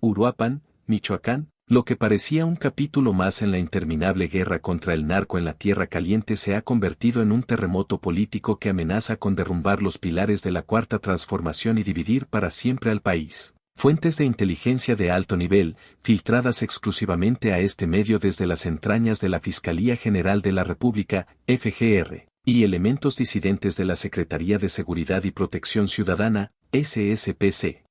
Uruapan, Michoacán. Lo que parecía un capítulo más en la interminable guerra contra el narco en la Tierra Caliente se ha convertido en un terremoto político que amenaza con derrumbar los pilares de la Cuarta Transformación y dividir para siempre al país. Fuentes de inteligencia de alto nivel, filtradas exclusivamente a este medio desde las entrañas de la Fiscalía General de la República, FGR, y elementos disidentes de la Secretaría de Seguridad y Protección Ciudadana, SSPC,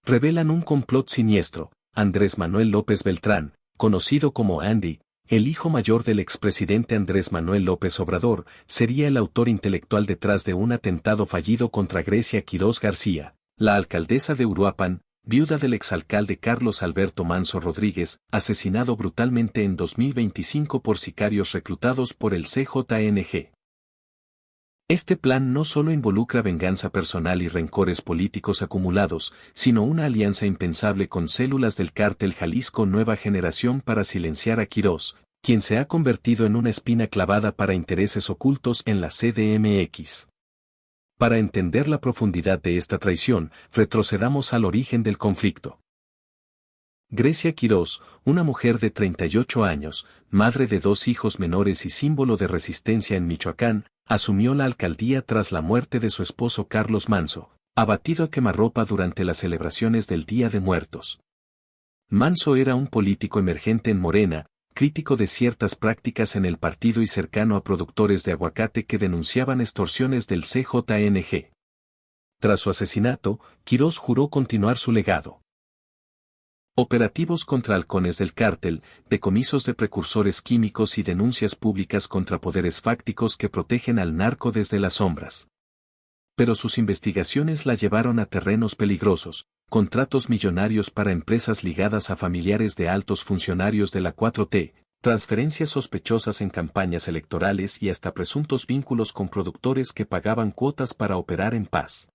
revelan un complot siniestro. Andrés Manuel López Beltrán, conocido como Andy, el hijo mayor del expresidente Andrés Manuel López Obrador, sería el autor intelectual detrás de un atentado fallido contra Grecia Quirós García, la alcaldesa de Uruapan, viuda del exalcalde Carlos Alberto Manso Rodríguez, asesinado brutalmente en 2025 por sicarios reclutados por el CJNG. Este plan no solo involucra venganza personal y rencores políticos acumulados, sino una alianza impensable con células del cártel Jalisco Nueva Generación para silenciar a Quirós, quien se ha convertido en una espina clavada para intereses ocultos en la CDMX. Para entender la profundidad de esta traición, retrocedamos al origen del conflicto. Grecia Quirós, una mujer de 38 años, madre de 2 hijos menores y símbolo de resistencia en Michoacán, asumió la alcaldía tras la muerte de su esposo Carlos Manso, abatido a quemarropa durante las celebraciones del Día de Muertos. Manso era un político emergente en Morena, crítico de ciertas prácticas en el partido y cercano a productores de aguacate que denunciaban extorsiones del CJNG. Tras su asesinato, Quirós juró continuar su legado. Operativos contra halcones del cártel, decomisos de precursores químicos y denuncias públicas contra poderes fácticos que protegen al narco desde las sombras. Pero sus investigaciones la llevaron a terrenos peligrosos, contratos millonarios para empresas ligadas a familiares de altos funcionarios de la 4T, transferencias sospechosas en campañas electorales y hasta presuntos vínculos con productores que pagaban cuotas para operar en paz.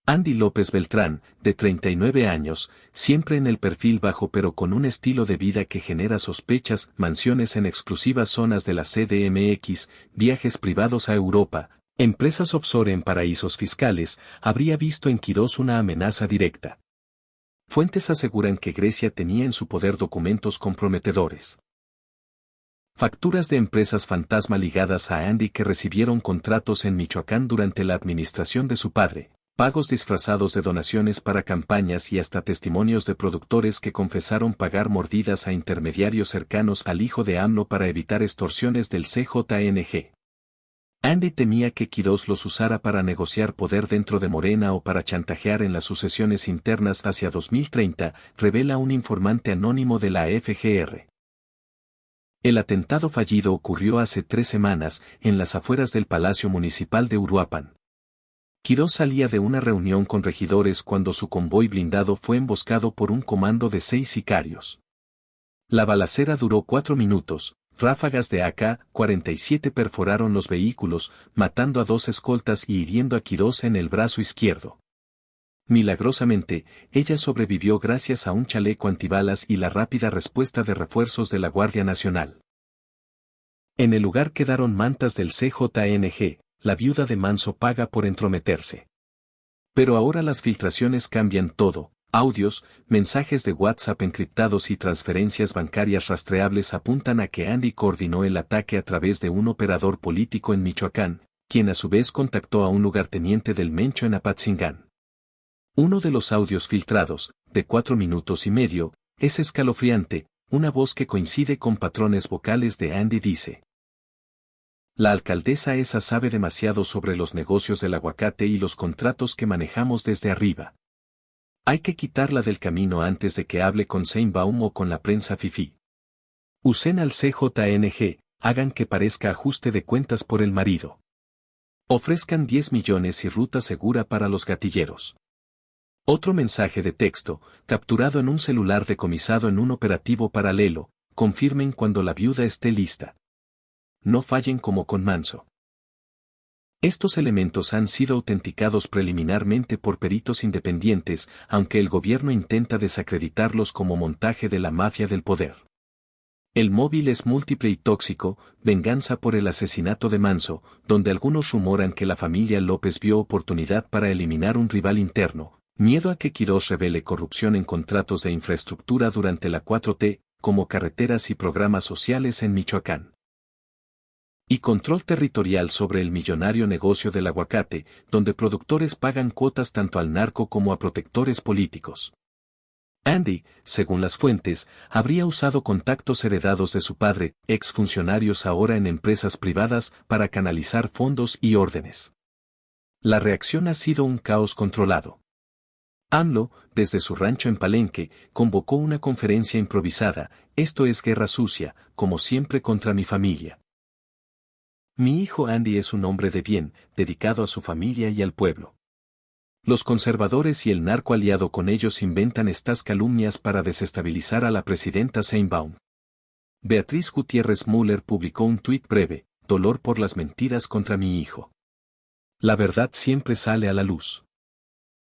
Andy López Beltrán, de 39 años, siempre en el perfil bajo pero con un estilo de vida que genera sospechas, mansiones en exclusivas zonas de la CDMX, viajes privados a Europa, empresas offshore en paraísos fiscales, habría visto en Quirós una amenaza directa. Fuentes aseguran que Grecia tenía en su poder documentos comprometedores. Facturas de empresas fantasma ligadas a Andy que recibieron contratos en Michoacán durante la administración de su padre. Pagos disfrazados de donaciones para campañas y hasta testimonios de productores que confesaron pagar mordidas a intermediarios cercanos al hijo de AMLO para evitar extorsiones del CJNG. Andy temía que Quirós los usara para negociar poder dentro de Morena o para chantajear en las sucesiones internas hacia 2030, revela un informante anónimo de la FGR. El atentado fallido ocurrió hace 3 semanas, en las afueras del Palacio Municipal de Uruapan. Quirós salía de una reunión con regidores cuando su convoy blindado fue emboscado por un comando de 6 sicarios. La balacera duró 4 minutos, ráfagas de AK-47 perforaron los vehículos, matando a 2 escoltas y hiriendo a Quirós en el brazo izquierdo. Milagrosamente, ella sobrevivió gracias a un chaleco antibalas y la rápida respuesta de refuerzos de la Guardia Nacional. En el lugar quedaron mantas del CJNG. La viuda de Manso paga por entrometerse. Pero ahora las filtraciones cambian todo, audios, mensajes de WhatsApp encriptados y transferencias bancarias rastreables apuntan a que Andy coordinó el ataque a través de un operador político en Michoacán, quien a su vez contactó a un lugarteniente del Mencho en Apatzingán. Uno de los audios filtrados, de 4 minutos y medio, es escalofriante, una voz que coincide con patrones vocales de Andy dice: la alcaldesa esa sabe demasiado sobre los negocios del aguacate y los contratos que manejamos desde arriba. Hay que quitarla del camino antes de que hable con Sheinbaum o con la prensa fifí. Usen al CJNG, hagan que parezca ajuste de cuentas por el marido. Ofrezcan 10 millones y ruta segura para los gatilleros. Otro mensaje de texto, capturado en un celular decomisado en un operativo paralelo, confirmen cuando la viuda esté lista. No fallen como con Manso. Estos elementos han sido autenticados preliminarmente por peritos independientes, aunque el gobierno intenta desacreditarlos como montaje de la mafia del poder. El móvil es múltiple y tóxico, venganza por el asesinato de Manso, donde algunos rumoran que la familia López vio oportunidad para eliminar un rival interno, Miedo a que Quirós revele corrupción en contratos de infraestructura durante la 4T, como carreteras y programas sociales en Michoacán. Y control territorial sobre el millonario negocio del aguacate, donde productores pagan cuotas tanto al narco como a protectores políticos. Andy, según las fuentes, habría usado contactos heredados de su padre, exfuncionarios ahora en empresas privadas, para canalizar fondos y órdenes. La reacción ha sido un caos controlado. AMLO, desde su rancho en Palenque, convocó una conferencia improvisada, esto es guerra sucia, como siempre contra mi familia. Mi hijo Andy es un hombre de bien, dedicado a su familia y al pueblo. Los conservadores y el narco aliado con ellos inventan estas calumnias para desestabilizar a la presidenta Sheinbaum. Beatriz Gutiérrez Müller publicó un tuit breve, dolor por las mentiras contra mi hijo. La verdad siempre sale a la luz.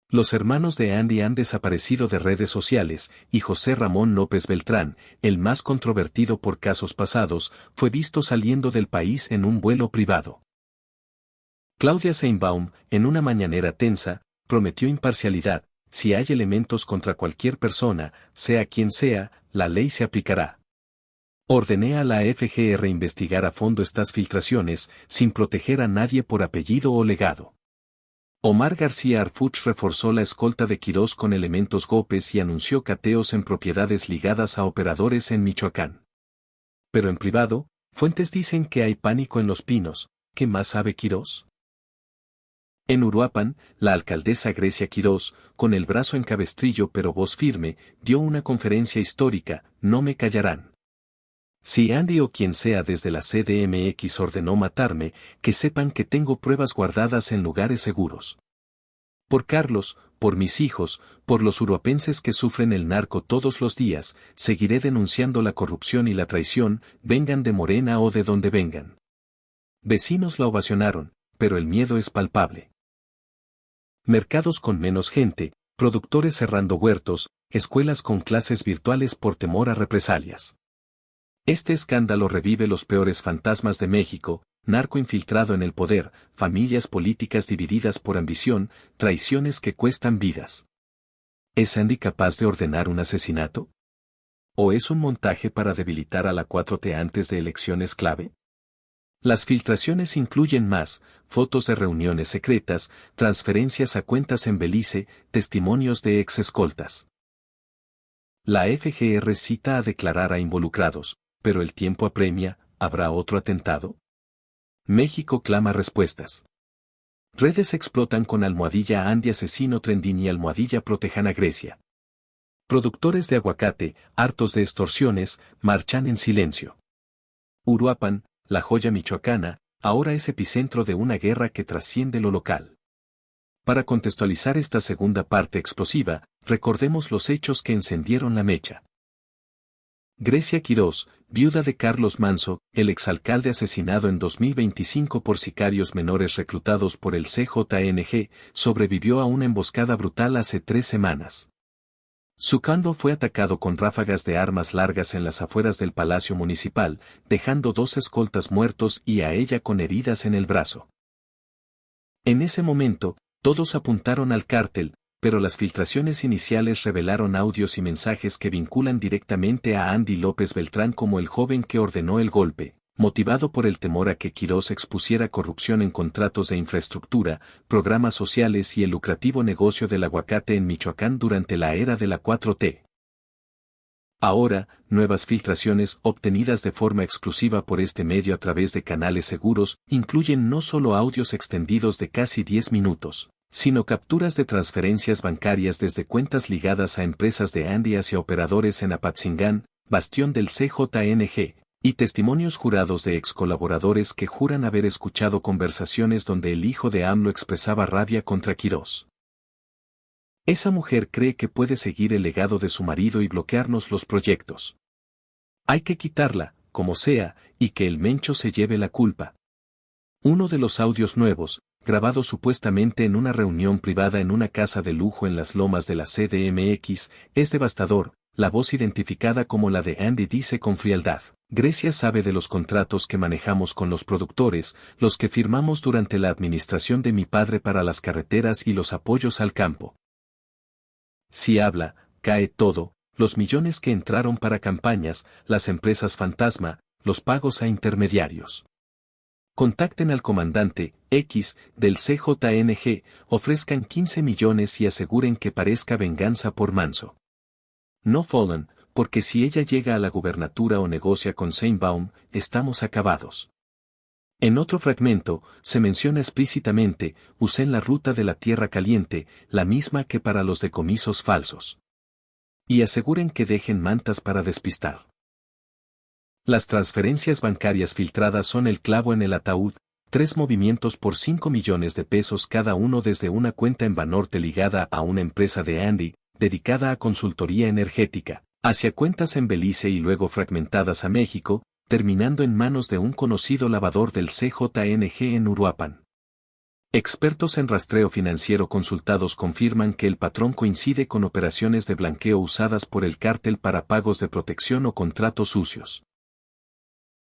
Los hermanos de Andy han desaparecido de redes sociales, y José Ramón López Beltrán, el más controvertido por casos pasados, fue visto saliendo del país en un vuelo privado. Claudia Sheinbaum, en una mañanera tensa, prometió imparcialidad: si hay elementos contra cualquier persona, sea quien sea, la ley se aplicará. Ordené a la FGR investigar a fondo estas filtraciones, sin proteger a nadie por apellido o legado. Omar García Harfuch reforzó la escolta de Quirós con elementos GOPES y anunció cateos en propiedades ligadas a operadores en Michoacán. Pero en privado, fuentes dicen que hay pánico en Los Pinos. ¿Qué más sabe Quirós? En Uruapan, la alcaldesa Grecia Quirós, con el brazo en cabestrillo pero voz firme, dio una conferencia histórica: no me callarán. Si Andy o quien sea desde la CDMX ordenó matarme, que sepan que tengo pruebas guardadas en lugares seguros. Por Carlos, por mis hijos, por los uruapenses que sufren el narco todos los días, seguiré denunciando la corrupción y la traición, vengan de Morena o de donde vengan. Vecinos la ovacionaron, pero el miedo es palpable. Mercados con menos gente, productores cerrando huertos, escuelas con clases virtuales por temor a represalias. Este escándalo revive los peores fantasmas de México: narco infiltrado en el poder, familias políticas divididas por ambición, traiciones que cuestan vidas. ¿Es Andy capaz de ordenar un asesinato? ¿O es un montaje para debilitar a la 4T antes de elecciones clave? Las filtraciones incluyen más: fotos de reuniones secretas, transferencias a cuentas en Belice, testimonios de exescoltas. La FGR cita a declarar a involucrados, pero el tiempo apremia. ¿Habrá otro atentado? México clama respuestas. Redes explotan con almohadilla Andy asesino trending y almohadilla protejan a Grecia. Productores de aguacate, hartos de extorsiones, marchan en silencio. Uruapan, la joya michoacana, ahora es epicentro de una guerra que trasciende lo local. Para contextualizar esta segunda parte explosiva, recordemos los hechos que encendieron la mecha. Grecia Quirós, viuda de Carlos Manso, el exalcalde asesinado en 2025 por sicarios menores reclutados por el CJNG, sobrevivió a una emboscada brutal hace 3 semanas. Su condo fue atacado con ráfagas de armas largas en las afueras del Palacio Municipal, dejando 2 escoltas muertos y a ella con heridas en el brazo. En ese momento, todos apuntaron al cártel, pero las filtraciones iniciales revelaron audios y mensajes que vinculan directamente a Andy López Beltrán como el joven que ordenó el golpe, motivado por el temor a que Quirós expusiera corrupción en contratos de infraestructura, programas sociales y el lucrativo negocio del aguacate en Michoacán durante la era de la 4T. Ahora, nuevas filtraciones obtenidas de forma exclusiva por este medio a través de canales seguros incluyen no solo audios extendidos de casi 10 minutos, sino capturas de transferencias bancarias desde cuentas ligadas a empresas de Andy hacia operadores en Apatzingán, bastión del CJNG, y testimonios jurados de ex colaboradores que juran haber escuchado conversaciones donde el hijo de AMLO expresaba rabia contra Quirós. Esa mujer cree que puede seguir el legado de su marido y bloquearnos los proyectos. Hay que quitarla, como sea, y que el Mencho se lleve la culpa. Uno de los audios nuevos, grabado supuestamente en una reunión privada en una casa de lujo en las lomas de la CDMX, es devastador. La voz identificada como la de Andy dice con frialdad: Grecia sabe de los contratos que manejamos con los productores, los que firmamos durante la administración de mi padre para las carreteras y los apoyos al campo. Si habla, cae todo, los millones que entraron para campañas, las empresas fantasma, los pagos a intermediarios. Contacten al comandante X del CJNG, ofrezcan 15 millones y aseguren que parezca venganza por Manso. No Fallen, porque si ella llega a la gubernatura o negocia con Seinbaum, estamos acabados. En otro fragmento, se menciona explícitamente, usen la ruta de la Tierra Caliente, la misma que para los decomisos falsos. Y aseguren que dejen mantas para despistar. Las transferencias bancarias filtradas son el clavo en el ataúd, 3 movimientos por 5 millones de pesos cada uno desde una cuenta en Banorte ligada a una empresa de Andy, dedicada a consultoría energética, hacia cuentas en Belice y luego fragmentadas a México, terminando en manos de un conocido lavador del CJNG en Uruapan. Expertos en rastreo financiero consultados confirman que el patrón coincide con operaciones de blanqueo usadas por el cártel para pagos de protección o contratos sucios.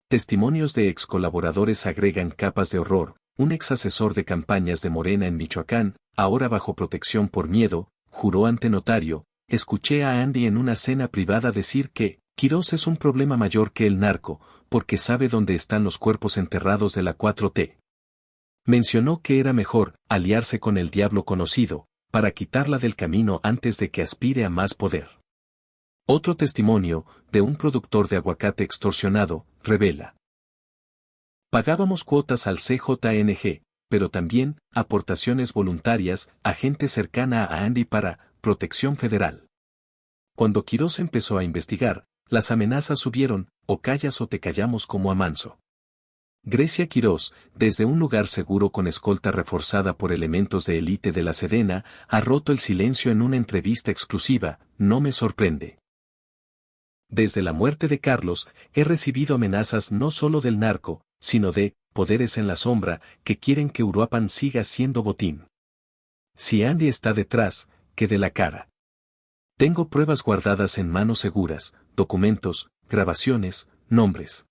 Testimonios de ex colaboradores agregan capas de horror. Un ex asesor de campañas de Morena en Michoacán, ahora bajo protección por miedo, juró ante notario: escuché a Andy en una cena privada decir que Quirós es un problema mayor que el narco, porque sabe dónde están los cuerpos enterrados de la 4T. Mencionó que era mejor aliarse con el diablo conocido, para quitarla del camino antes de que aspire a más poder. Otro testimonio, de un productor de aguacate extorsionado, revela: pagábamos cuotas al CJNG, pero también aportaciones voluntarias a gente cercana a Andy para Protección Federal. Cuando Quirós empezó a investigar, las amenazas subieron: o callas o te callamos como a Manso. Grecia Quirós, desde un lugar seguro con escolta reforzada por elementos de élite de la Sedena, ha roto el silencio en una entrevista exclusiva: no me sorprende. Desde la muerte de Carlos, he recibido amenazas no solo del narco, sino de poderes en la sombra que quieren que Uruapan siga siendo botín. Si Andy está detrás, que dé la cara. Tengo pruebas guardadas en manos seguras, documentos, grabaciones, nombres.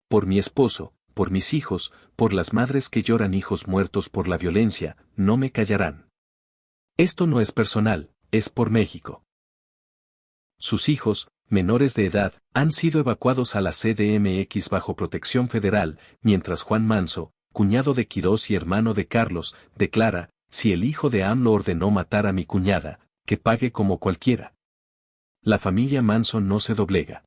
Por mi esposo, por mis hijos, por las madres que lloran hijos muertos por la violencia, no me callarán. Esto no es personal, es por México. Sus hijos, menores de edad, han sido evacuados a la CDMX bajo protección federal, mientras Juan Manso, cuñado de Quirós y hermano de Carlos, declara: si el hijo de AMLO ordenó matar a mi cuñada, que pague como cualquiera. La familia Manso no se doblega.